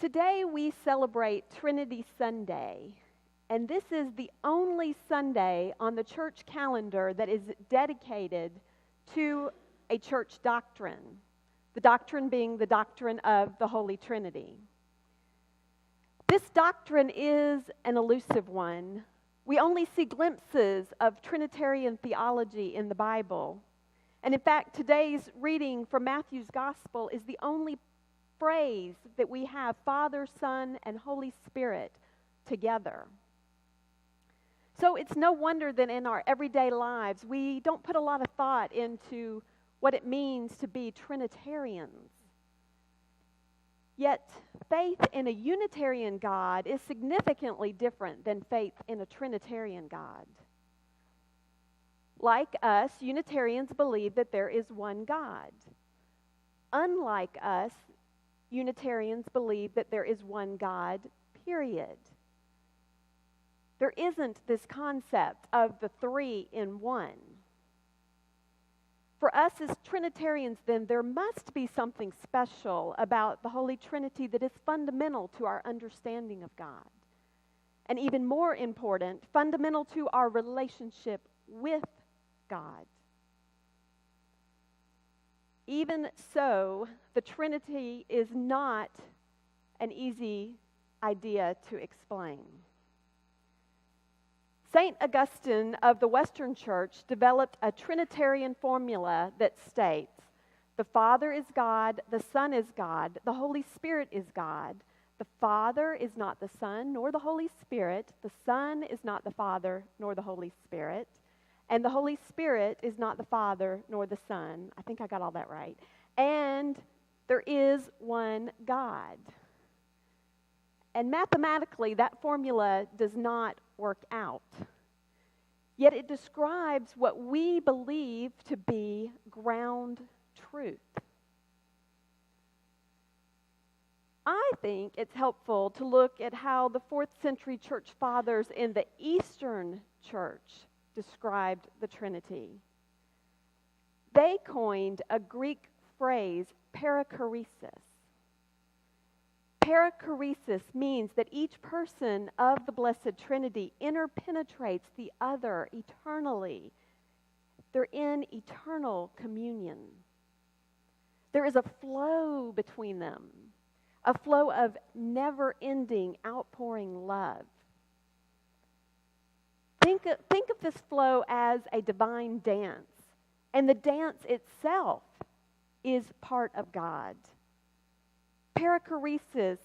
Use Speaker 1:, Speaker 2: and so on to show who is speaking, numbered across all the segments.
Speaker 1: Today we celebrate Trinity Sunday, and this is the only Sunday on the church calendar that is dedicated to a church doctrine, the doctrine being the doctrine of the Holy Trinity. This doctrine is an elusive one. We only see glimpses of Trinitarian theology in the Bible. And in fact, today's reading from Matthew's Gospel is the only phrase that we have Father, Son, and Holy Spirit together. So it's no wonder that in our everyday lives, we don't put a lot of thought into what it means to be Trinitarians. Yet, faith in a Unitarian God is significantly different than faith in a Trinitarian God. Like us, Unitarians believe that there is one God. Unlike us, Unitarians believe that there is one God, period. There isn't this concept of the three in one. For us as Trinitarians, then, there must be something special about the Holy Trinity that is fundamental to our understanding of God. And even more important, fundamental to our relationship with God. Even so, the Trinity is not an easy idea to explain. St. Augustine of the Western Church developed a Trinitarian formula that states, the Father is God, the Son is God, the Holy Spirit is God. The Father is not the Son nor the Holy Spirit. The Son is not the Father nor the Holy Spirit. And the Holy Spirit is not the Father nor the Son. I think I got all that right. And there is one God. And mathematically, that formula does not work out. Yet it describes what we believe to be ground truth. I think it's helpful to look at how the 4th century church fathers in the Eastern Church described the Trinity. They coined a Greek phrase, perichoresis. Perichoresis means that each person of the Blessed Trinity interpenetrates the other eternally. They're in eternal communion. There is a flow between them, a flow of never-ending, outpouring love. Think of this flow as a divine dance, and the dance itself is part of God. Perichoresis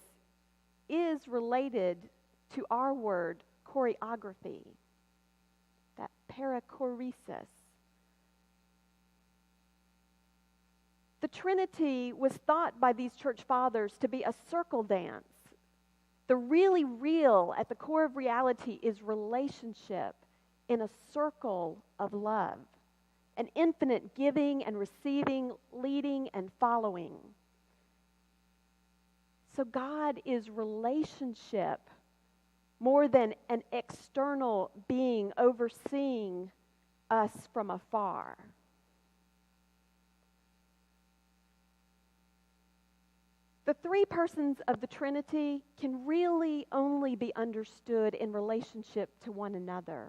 Speaker 1: is related to our word choreography, that perichoresis. The Trinity was thought by these church fathers to be a circle dance. The really real at the core of reality is relationship in a circle of love, an infinite giving and receiving, leading and following. So God is relationship more than an external being overseeing us from afar. The three persons of the Trinity can really only be understood in relationship to one another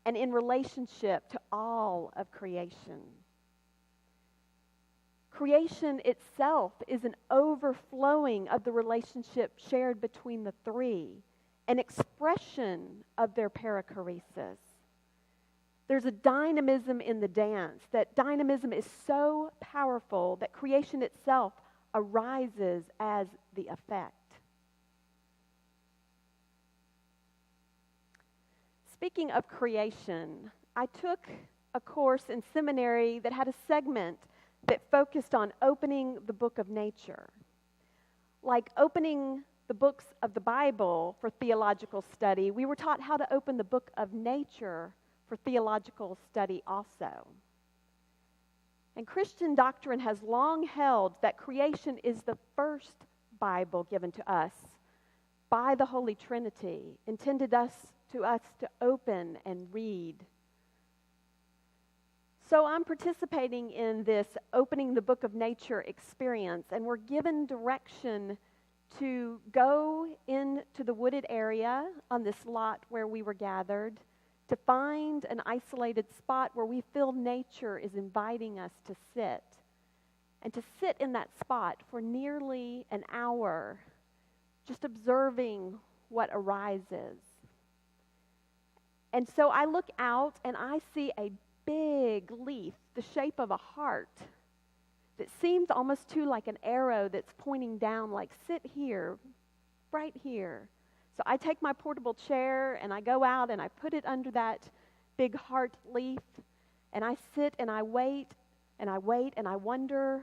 Speaker 1: and in relationship to all of creation. Creation itself is an overflowing of the relationship shared between the three, an expression of their perichoresis. There's a dynamism in the dance. That dynamism is so powerful that creation itself arises as the effect. Speaking of creation, I took a course in seminary that had a segment that focused on opening the book of nature. Like opening the books of the Bible for theological study, we were taught how to open the book of nature for theological study also. And Christian doctrine has long held that creation is the first Bible given to us by the Holy Trinity, intended to us to open and read. So I'm participating in this opening the book of nature experience, and we're given direction to go into the wooded area on this lot where we were gathered, to find an isolated spot where we feel nature is inviting us to sit, and to sit in that spot for nearly an hour, just observing what arises. And so I look out and I see a big leaf, the shape of a heart, that seems almost too like an arrow that's pointing down, like, sit here, right here. So I take my portable chair and I go out and I put it under that big heart leaf, and I sit and I wait and I wait and I wonder,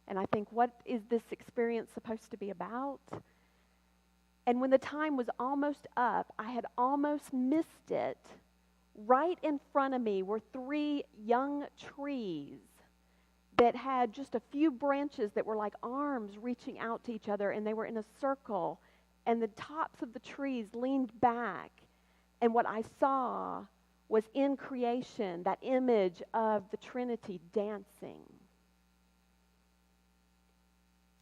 Speaker 1: and I think, what is this experience supposed to be about? And when the time was almost up, I had almost missed it. Right in front of me were 3 young trees that had just a few branches that were like arms reaching out to each other, and they were in a circle, and the tops of the trees leaned back, and what I saw was in creation that image of the Trinity dancing.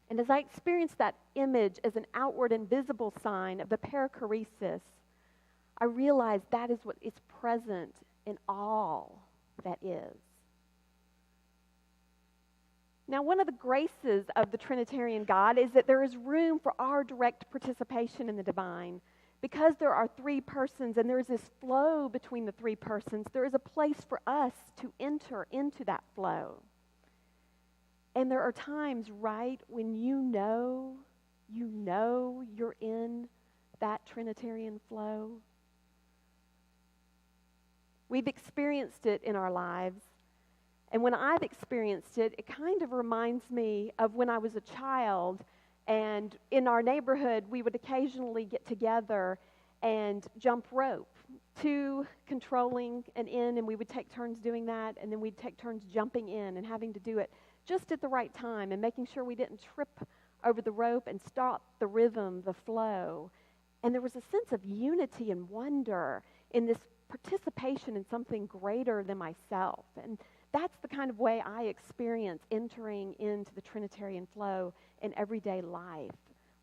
Speaker 1: And as I experienced that image as an outward and visible sign of the perichoresis, I realized that is what is present in all that is. Now, one of the graces of the Trinitarian God is that there is room for our direct participation in the divine. Because there are 3 persons and there is this flow between the 3 persons, there is a place for us to enter into that flow. And there are times, right, when you know you're in that Trinitarian flow. We've experienced it in our lives. And when I've experienced it, it kind of reminds me of when I was a child, and in our neighborhood, we would occasionally get together and jump rope, 2 controlling and in, and we would take turns doing that, and then we'd take turns jumping in and having to do it just at the right time and making sure we didn't trip over the rope and stop the rhythm, the flow. And there was a sense of unity and wonder in this participation in something greater than myself. And that's the kind of way I experience entering into the Trinitarian flow in everyday life,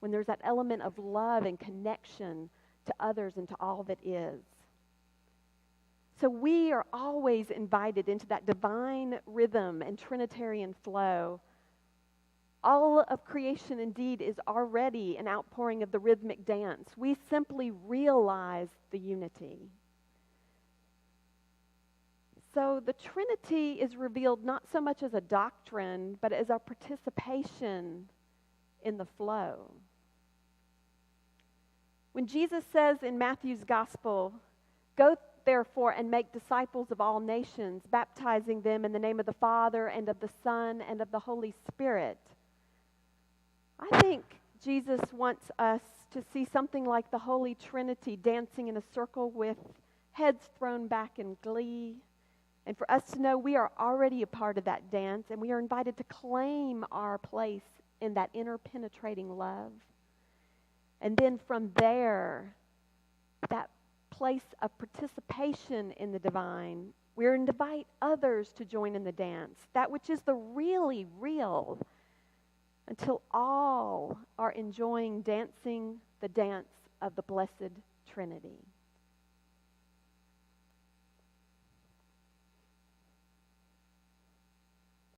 Speaker 1: when there's that element of love and connection to others and to all that is. So we are always invited into that divine rhythm and Trinitarian flow. All of creation indeed is already an outpouring of the rhythmic dance. We simply realize the unity. So the Trinity is revealed not so much as a doctrine, but as our participation in the flow. When Jesus says in Matthew's Gospel, "Go therefore and make disciples of all nations, baptizing them in the name of the Father and of the Son and of the Holy Spirit," I think Jesus wants us to see something like the Holy Trinity dancing in a circle with heads thrown back in glee. And for us to know we are already a part of that dance, and we are invited to claim our place in that interpenetrating love. And then from there, that place of participation in the divine, we're to invite others to join in the dance, that which is the really real, until all are enjoying dancing the dance of the Blessed Trinity.